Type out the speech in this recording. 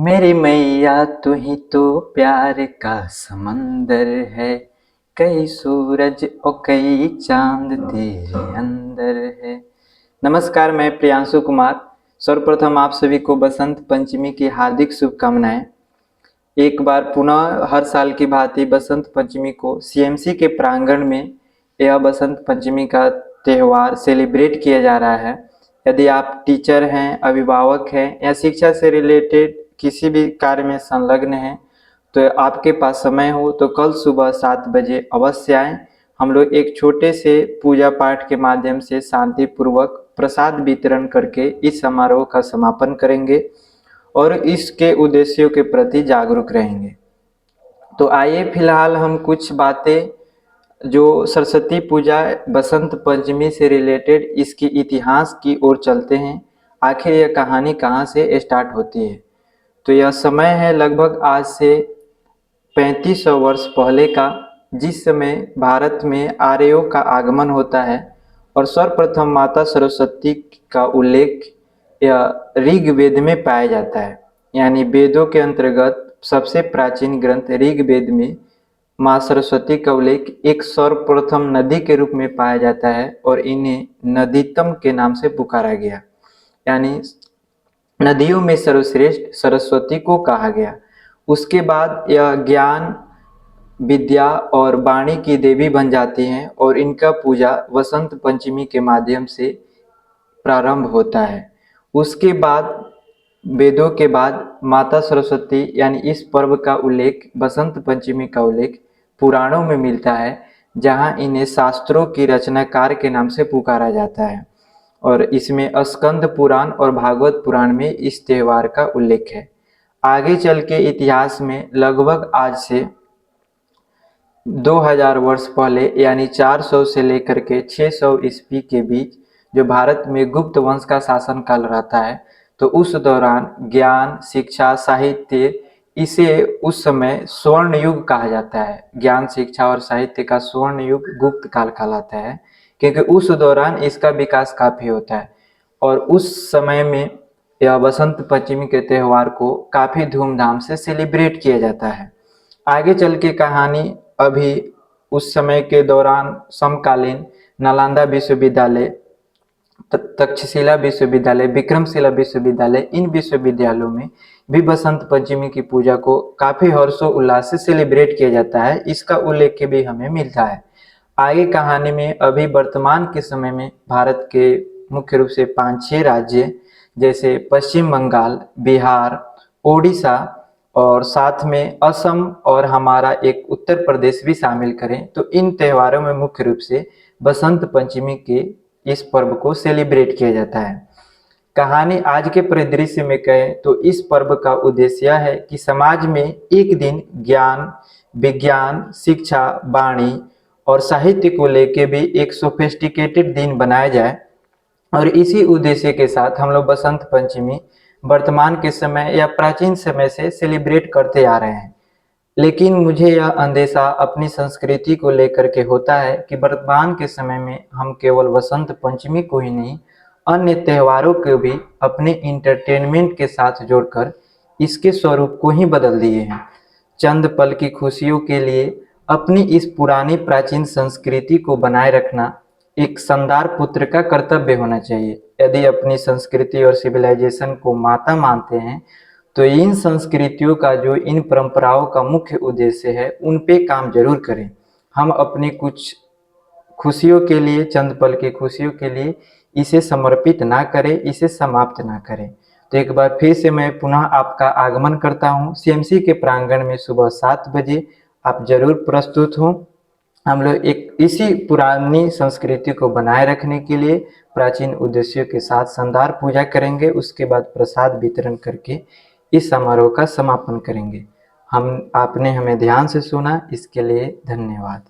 मेरी मैया तू ही तो प्यार का समंदर है, कई सूरज और कई चांद तेरे अंदर है। नमस्कार, मैं प्रियांशु कुमार। सर्वप्रथम आप सभी को बसंत पंचमी की हार्दिक शुभकामनाएं। एक बार पुनः हर साल की भांति बसंत पंचमी को सीएमसी के प्रांगण में यह बसंत पंचमी का त्यौहार सेलिब्रेट किया जा रहा है। यदि आप टीचर हैं, अभिभावक हैं या शिक्षा से रिलेटेड किसी भी कार्य में संलग्न हैं तो आपके पास समय हो तो कल सुबह 7 बजे अवश्य आएं। हम लोग एक छोटे से पूजा पाठ के माध्यम से शांतिपूर्वक प्रसाद वितरण करके इस समारोह का समापन करेंगे और इसके उद्देश्यों के प्रति जागरूक रहेंगे। तो आइए फिलहाल हम कुछ बातें जो सरस्वती पूजा बसंत पंचमी से रिलेटेड इसकी इतिहास की ओर चलते हैं। आखिर यह कहानी कहाँ से स्टार्ट होती है। तो यह समय है लगभग आज से 3500 वर्ष पहले का, जिस समय भारत में आर्यों का आगमन होता है और सर्वप्रथम माता सरस्वती का उल्लेख यह ऋग्वेद में पाया जाता है। यानी वेदों के अंतर्गत सबसे प्राचीन ग्रंथ ऋग्वेद में माँ सरस्वती का उल्लेख एक सर्वप्रथम नदी के रूप में पाया जाता है और इन्हें नदीतम के नाम से पुकारा गया। यानी नदियों में सर्वश्रेष्ठ सरस्वती को कहा गया। उसके बाद यह ज्ञान, विद्या और वाणी की देवी बन जाती हैं और इनका पूजा वसंत पंचमी के माध्यम से प्रारंभ होता है। उसके बाद वेदों के बाद माता सरस्वती यानी इस पर्व का उल्लेख, बसंत पंचमी का उल्लेख पुराणों में मिलता है, जहां इन्हें शास्त्रों की रचनाकार के नाम से पुकारा जाता है और इसमें स्कंद पुराण और भागवत पुराण में इस त्यौहार का उल्लेख है। आगे चल के इतिहास में लगभग आज से 2000 वर्ष पहले यानी 400 से लेकर के 600 ईस्वी के बीच जो भारत में गुप्त वंश का शासन काल रहता है, तो उस दौरान ज्ञान, शिक्षा, साहित्य, इसे उस समय स्वर्ण युग कहा जाता है। ज्ञान, शिक्षा और साहित्य का स्वर्ण युग गुप्त काल कहलाता है, क्योंकि उस दौरान इसका विकास काफी होता है और उस समय में यह बसंत पंचमी के त्यौहार को काफी धूमधाम से सेलिब्रेट किया जाता है। आगे चल के कहानी अभी उस समय के दौरान समकालीन नालंदा विश्वविद्यालय, तक्षशिला विश्वविद्यालय, विक्रमशिला विश्वविद्यालय, इन विश्वविद्यालयों में भी बसंत पंचमी की पूजा को काफी हर्षोल्लास से सेलिब्रेट किया जाता है। इसका उल्लेख भी हमें मिलता है। आगे कहानी में अभी वर्तमान के समय में भारत के मुख्य रूप से 5-6 राज्य जैसे पश्चिम बंगाल, बिहार, ओडिशा और साथ में असम और हमारा एक उत्तर प्रदेश भी शामिल करें तो इन त्योहारों में मुख्य रूप से बसंत पंचमी के इस पर्व को सेलिब्रेट किया जाता है। कहानी आज के परिदृश्य में कहें तो इस पर्व का उद्देश्य है कि समाज में एक दिन ज्ञान, विज्ञान, शिक्षा, वाणी और साहित्य को लेके भी एक सोफिस्टिकेटेड दिन बनाया जाए और इसी उद्देश्य के साथ हम लोग बसंत पंचमी वर्तमान के समय या प्राचीन समय से सेलिब्रेट करते आ रहे हैं। लेकिन मुझे यह अंदेशा अपनी संस्कृति को लेकर के होता है कि वर्तमान के समय में हम केवल बसंत पंचमी को ही नहीं, अन्य त्योहारों को भी अपने इंटरटेनमेंट के साथ जोड़कर इसके स्वरूप को ही बदल दिए हैं। चंद पल की खुशियों के लिए अपनी इस पुरानी प्राचीन संस्कृति को बनाए रखना एक शानदार पुत्र का कर्तव्य होना चाहिए। यदि अपनी संस्कृति और सिविलाइजेशन को माता मानते हैं तो इन संस्कृतियों का जो इन परंपराओं का मुख्य उद्देश्य है उन पे काम जरूर करें। हम अपनी कुछ खुशियों के लिए, चंद पल की खुशियों के लिए इसे समर्पित ना करें, इसे समाप्त ना करें। तो एक बार फिर से मैं पुनः आपका आगमन करता हूँ सीएमसी के प्रांगण में सुबह 7 बजे। आप जरूर प्रस्तुत हों। हम लोग एक इसी पुरानी संस्कृति को बनाए रखने के लिए प्राचीन उद्देश्यों के साथ शानदार पूजा करेंगे। उसके बाद प्रसाद वितरण करके इस समारोह का समापन करेंगे। आपने हमें ध्यान से सुना, इसके लिए धन्यवाद।